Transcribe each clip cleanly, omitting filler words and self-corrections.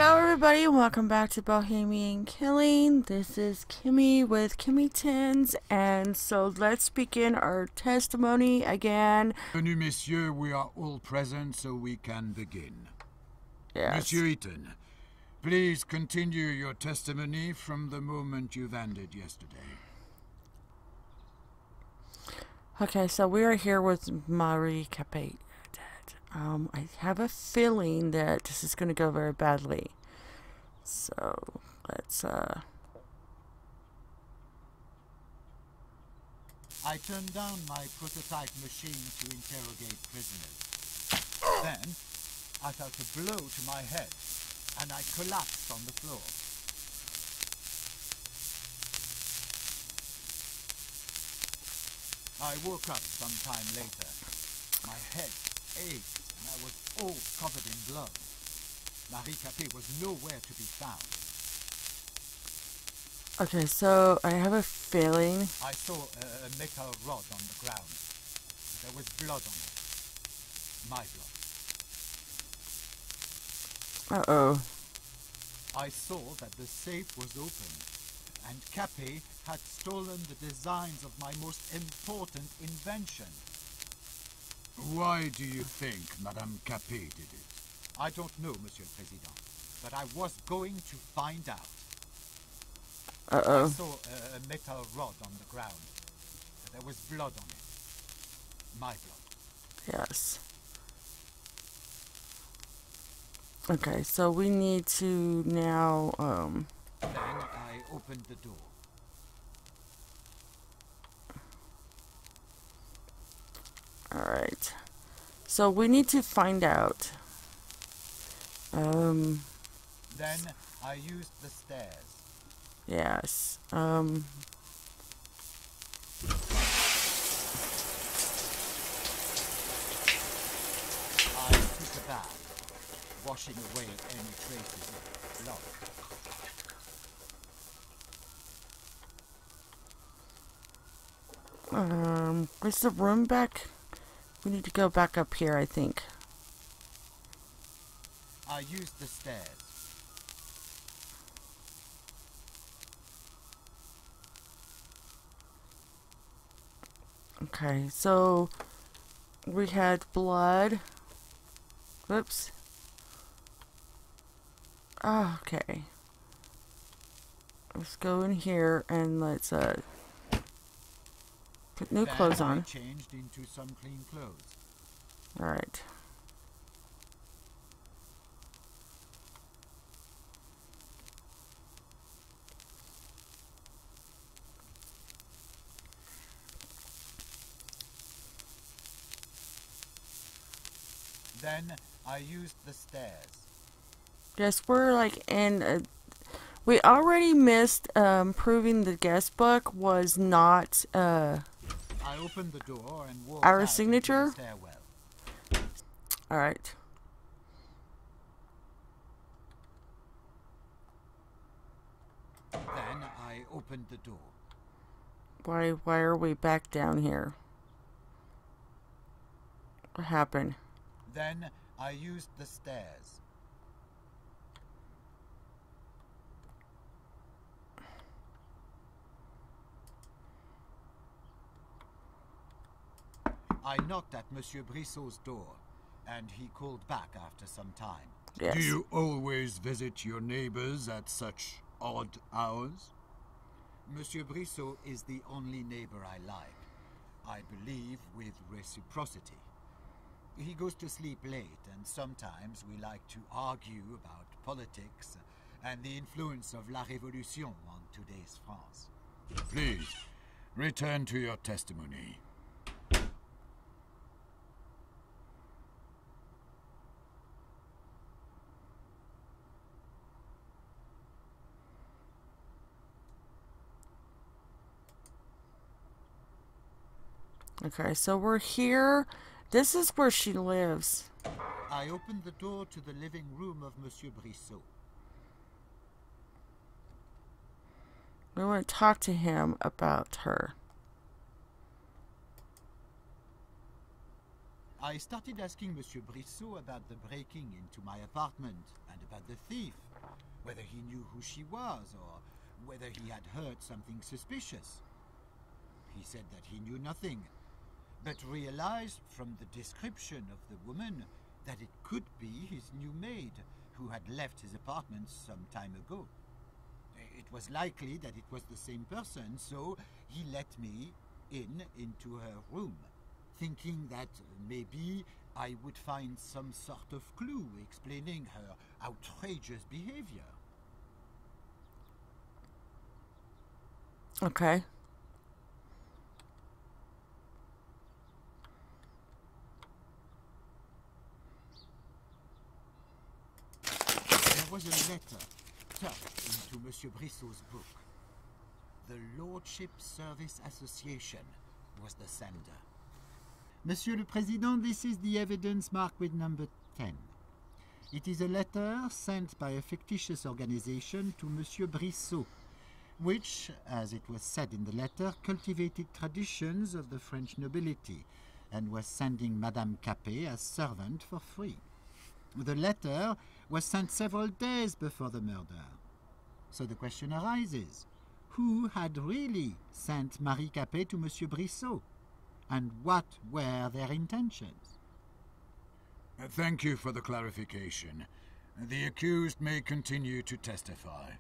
Hello everybody, welcome back to Bohemian Killing. This is Kimmy with Kimmy Tins, and so let's begin our testimony again. Bienvenue, messieurs, we are all present so we can begin. Yes. Monsieur Eaton, please continue your testimony from the moment you've ended yesterday. Okay, so we are here with Marie Capet. I have a feeling that this is going to go very badly. So, let's, I turned down my prototype machine to interrogate prisoners. Then, I felt a blow to my head, and I collapsed on the floor. I woke up some time later. My head ached, and I was all covered in blood. Marie Capet was nowhere to be found. okay, so I have a feeling. I saw a metal rod on the ground. There was blood on it. My blood. Uh-oh. I saw that the safe was open, and Capet had stolen the designs of my most important invention. Why do you think Madame Capet did it? I don't know, Monsieur le Président, but I was going to find out. Uh-oh. I saw a metal rod on the ground. There was blood on it. My blood. Yes. Okay, so we need to now, Then I opened the door. alright. So we need to find out. Then I used the stairs. Yes. I took a bath, washing away any traces of blood. Is the room back? We need to go back up here, I think. I used the stairs. Okay, so we had blood. Whoops. Oh, okay. Let's go in here and let's put new clothes I on. changed into some clean clothes. Alright. Then I used the stairs. Yes, we're like in we already missed proving the guest book was not I opened the door and walked our out signature. into the stairwell. Alright. Then I opened the door. Why are we back down here? What happened? Then I used the stairs. I knocked at Monsieur Brissot's door, and he called back after some time. Yes. Do you always visit your neighbors at such odd hours? Monsieur Brissot is the only neighbor I like. I believe with reciprocity. He goes to sleep late, and sometimes we like to argue about politics and the influence of La Révolution on today's France. Please, return to your testimony. Okay, so we're here. This is where she lives. I opened the door to the living room of Monsieur Brissot. We want to talk to him about her. I started asking Monsieur Brissot about the breaking into my apartment and about the thief, whether he knew who she was or whether he had heard something suspicious. He said that he knew nothing, but realized from the description of the woman that it could be his new maid who had left his apartment some time ago. It was likely that it was the same person, so he let me into her room, thinking that maybe I would find some sort of clue explaining her outrageous behavior. Okay. There was a letter tucked into Monsieur Brissot's book. The Lordship Service Association was the sender. Monsieur le Président, this is the evidence marked with number 10. It is a letter sent by a fictitious organization to Monsieur Brissot, which, as it was said in the letter, cultivated traditions of the French nobility and was sending Madame Capet as servant for free. The letter was sent several days before the murder. So the question arises, who had really sent Marie Capet to Monsieur Brissot? And what were their intentions? Thank you for the clarification. The accused may continue to testify.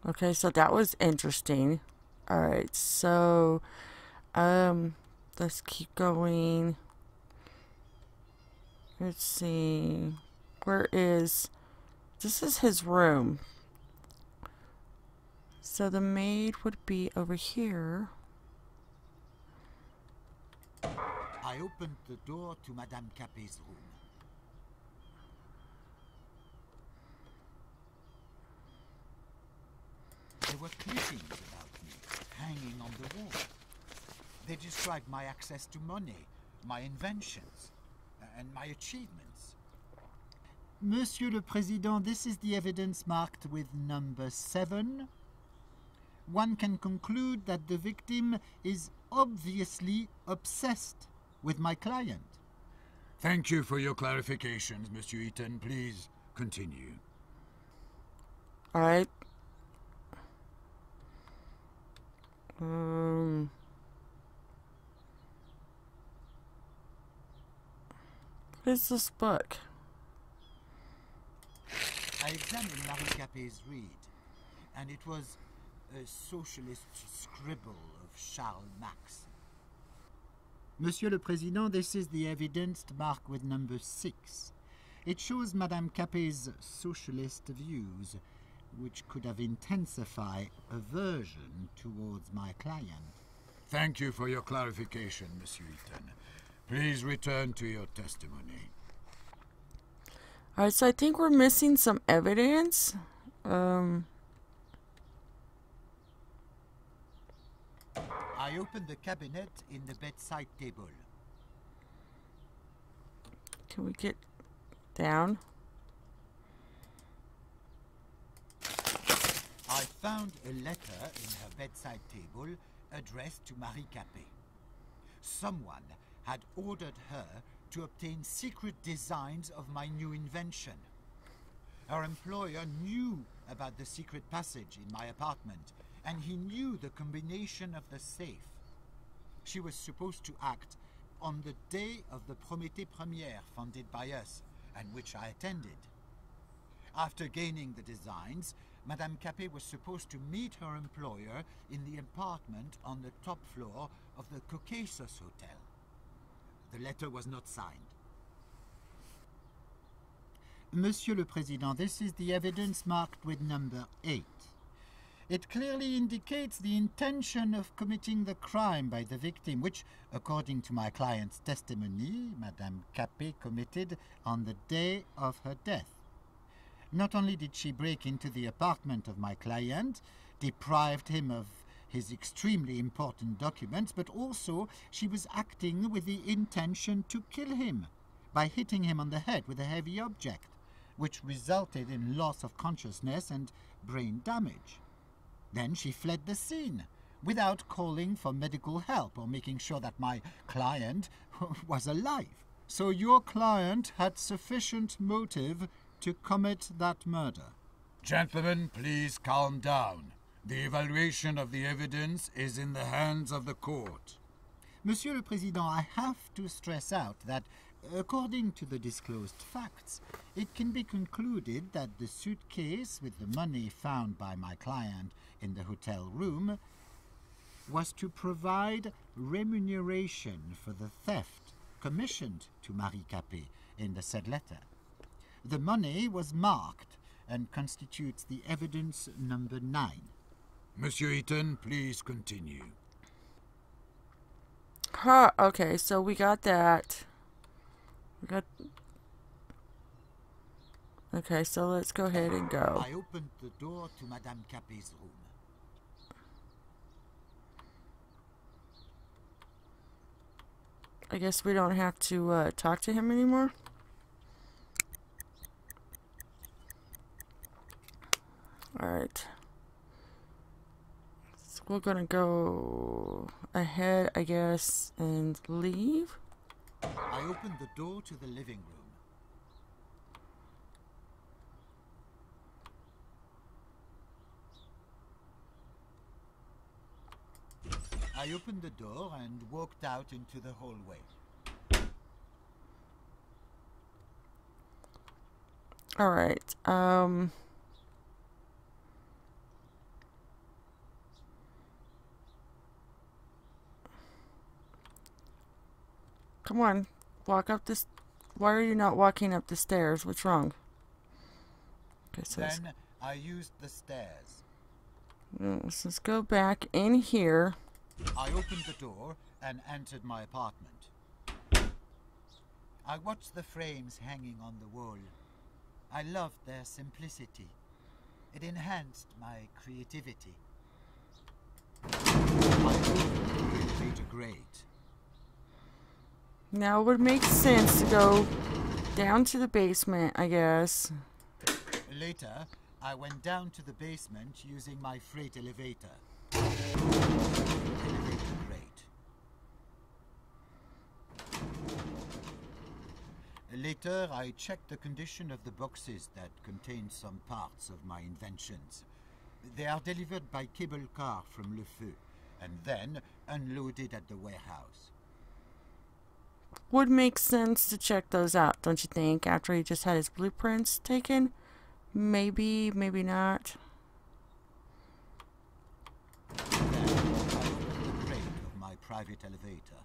Okay, so that was interesting. Alright, so let's keep going. Let's see. This is his room. So the maid would be over here. I opened the door to Madame Capet's room. There were clippings about me, hanging on the wall. They described my access to money, my inventions, and my achievements. Monsieur le Président, this is the evidence marked with number 7. One can conclude that the victim is obviously obsessed with my client. Thank you for your clarifications, Monsieur Eaton. Please continue. All right. What is this book? I examined Marie Capet's read, and it was a socialist scribble of Charles Marx. Monsieur le Président, this is the evidence marked with number 6. It shows Madame Capet's socialist views, which could have intensified aversion towards my client. Thank you for your clarification, Monsieur Eaton. Please return to your testimony. Alright, so I think we're missing some evidence. I opened the cabinet in the bedside table. Can we get down? I found a letter in her bedside table addressed to Marie Capet. Someone had ordered her to obtain secret designs of my new invention. Her employer knew about the secret passage in my apartment, and he knew the combination of the safe. She was supposed to act on the day of the Prométhée Première funded by us, and which I attended. After gaining the designs, Madame Capet was supposed to meet her employer in the apartment on the top floor of the Caucasus Hotel. The letter was not signed. Monsieur le Président, this is the evidence marked with number 8. It clearly indicates the intention of committing the crime by the victim, which, according to my client's testimony, Madame Capet committed on the day of her death. Not only did she break into the apartment of my client, deprived him of his extremely important documents, but also she was acting with the intention to kill him by hitting him on the head with a heavy object, which resulted in loss of consciousness and brain damage. Then she fled the scene without calling for medical help or making sure that my client, was alive. So your client had sufficient motive to commit that murder. Gentlemen, please calm down. The evaluation of the evidence is in the hands of the court. Monsieur le Président, I have to stress out that, according to the disclosed facts, it can be concluded that the suitcase with the money found by my client in the hotel room was to provide remuneration for the theft commissioned to Marie Capet in the said letter. The money was marked and constitutes the evidence number 9. Monsieur Eaton, please continue. Huh, okay, so we got that. Okay, so let's go ahead and go. I opened the door to Madame Capet's room. I guess we don't have to talk to him anymore. Alright. So we're gonna go ahead, I guess, and leave. I opened the door to the living room. I opened the door and walked out into the hallway. Alright, come on, walk up this. Why are you not walking up the stairs? What's wrong? Okay, so Then I used the stairs. let's go back in here. I opened the door and entered my apartment. I watched the frames hanging on the wall. I loved their simplicity. It enhanced my creativity. I opened the elevator grate. Now it would make sense to go down to the basement, I guess. Later, I went down to the basement using my freight elevator. Elevator grate. Later, I checked the condition of the boxes that contain some parts of my inventions. They are delivered by cable car from Le Feu, and then unloaded at the warehouse. Would make sense to check those out, don't you think, after he just had his blueprints taken? Maybe, maybe not. Then I opened the grate of my private elevator.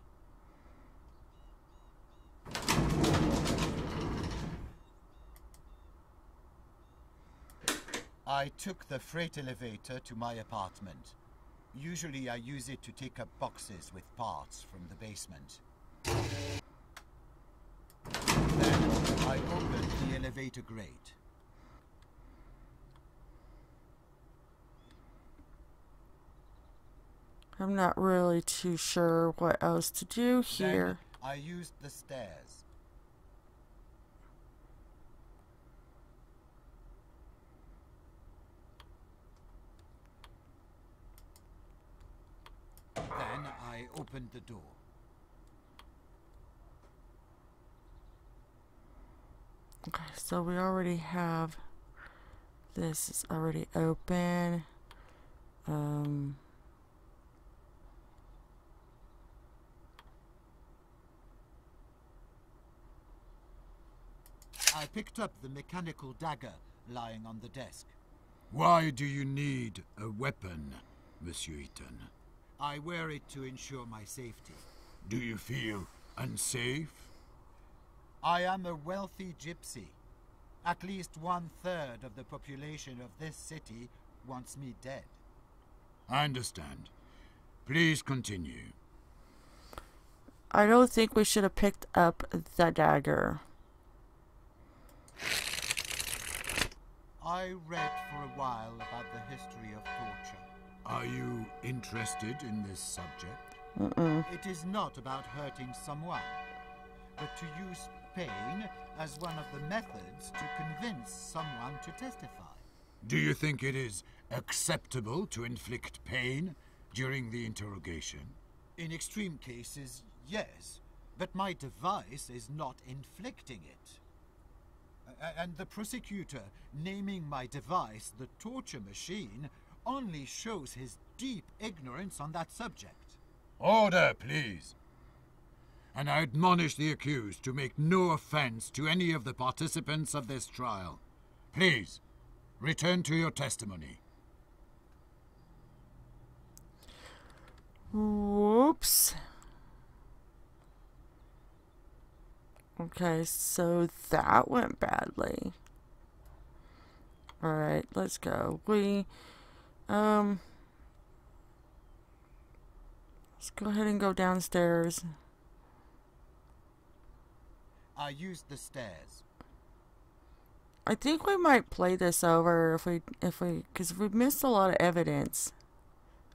I took the freight elevator to my apartment. Usually I use it to take up boxes with parts from the basement. Then I opened the elevator grate. I'm not really too sure what else to do here. Then I used the stairs. Then I opened the door. Okay, so we already have this is already open. I picked up the mechanical dagger lying on the desk. Why do you need a weapon, Monsieur Eaton? I wear it to ensure my safety. Do you feel unsafe? I am a wealthy gypsy. At least 1/3 of the population of this city wants me dead. I understand. Please continue. I don't think we should have picked up the dagger. I read for a while about the history of torture. Are you interested in this subject? It is not about hurting someone, but to use pain as one of the methods to convince someone to testify. Do you think it is acceptable to inflict pain during the interrogation? In extreme cases, yes. But my device is not inflicting it. And the prosecutor naming my device the torture machine only shows his deep ignorance on that subject. Order, please. And I admonish the accused to make no offense to any of the participants of this trial. Please, return to your testimony. Whoops. Okay, so that went badly. Alright, let's go. Let's go ahead and go downstairs. I used the stairs. I think we might play this over because we've missed a lot of evidence.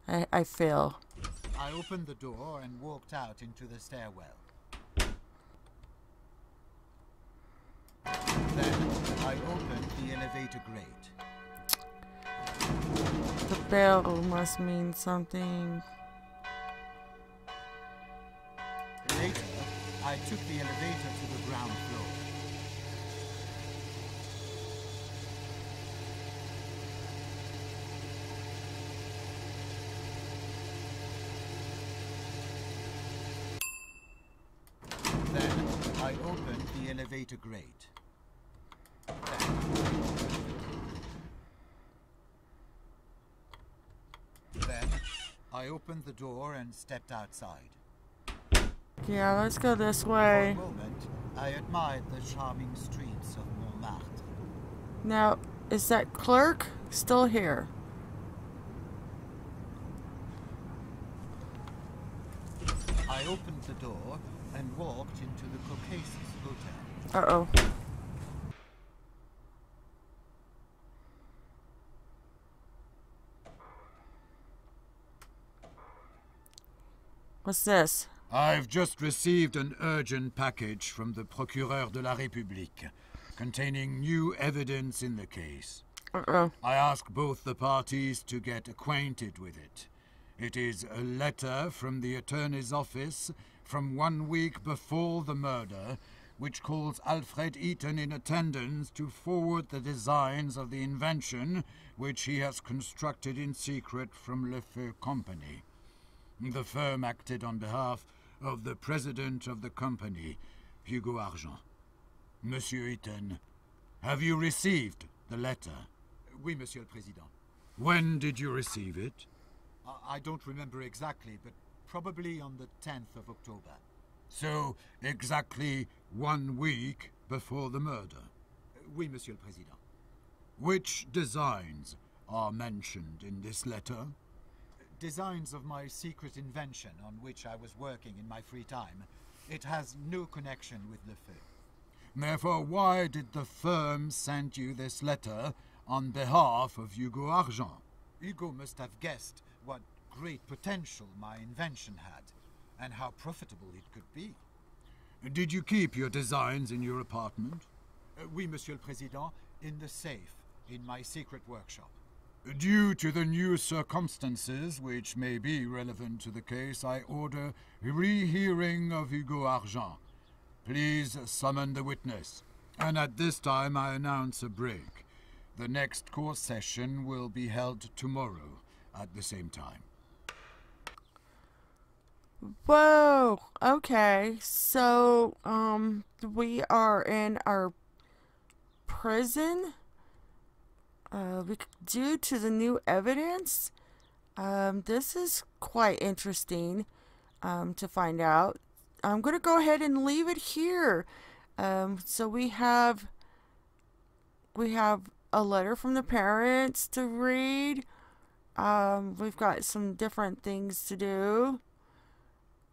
I feel. I opened the door and walked out into the stairwell. Then I opened the elevator grate. The bell must mean something. Later, I took the elevator to the ground floor. Then I opened the elevator grate. Then I opened the door and stepped outside. Yeah, let's go this way. For a moment, I admired the charming streets of Montmartre. Now, is that clerk still here? I opened the door and walked into the Caucasus Hotel. Uh-oh. What's this? I've just received an urgent package from the Procureur de la République containing new evidence in the case. Uh-oh. I ask both the parties to get acquainted with it. It is a letter from the attorney's office from 1 week before the murder, which calls Alfred Eaton in attendance to forward the designs of the invention which he has constructed in secret from Le Feu Company. The firm acted on behalf of the president of the company, Hugo Argent. Monsieur Eaton, have you received the letter? Oui, Monsieur le Président. When did you receive it? I don't remember exactly, but probably on the 10th of October. So, exactly 1 week before the murder? Oui, Monsieur le Président. Which designs are mentioned in this letter? Designs of my secret invention on which I was working in my free time. It has no connection with Le Feu. Therefore, why did the firm send you this letter on behalf of Hugo Argent? Hugo must have guessed what great potential my invention had, and how profitable it could be. Did you keep your designs in your apartment? Oui, Monsieur le Président, in the safe, in my secret workshop. Due to the new circumstances which may be relevant to the case, I order rehearing of Hugo Argent. Please summon the witness. And at this time I announce a break. The next court session will be held tomorrow at the same time. Whoa, okay, so, we are in our prison, due to the new evidence. This is quite interesting, to find out. I'm gonna go ahead and leave it here. So we have a letter from the parents to read. We've got some different things to do.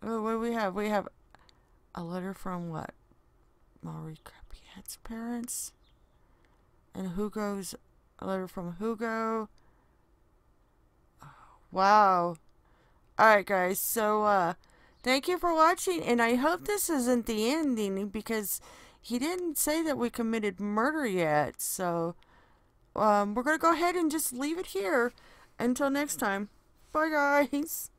What do we have? We have a letter from what? Marie Capiet's parents. And Hugo's, a letter from Hugo. Oh, wow. Alright guys, so thank you for watching, and I hope this isn't the ending, because he didn't say that we committed murder yet. So we're gonna go ahead and just leave it here until next time. Bye guys.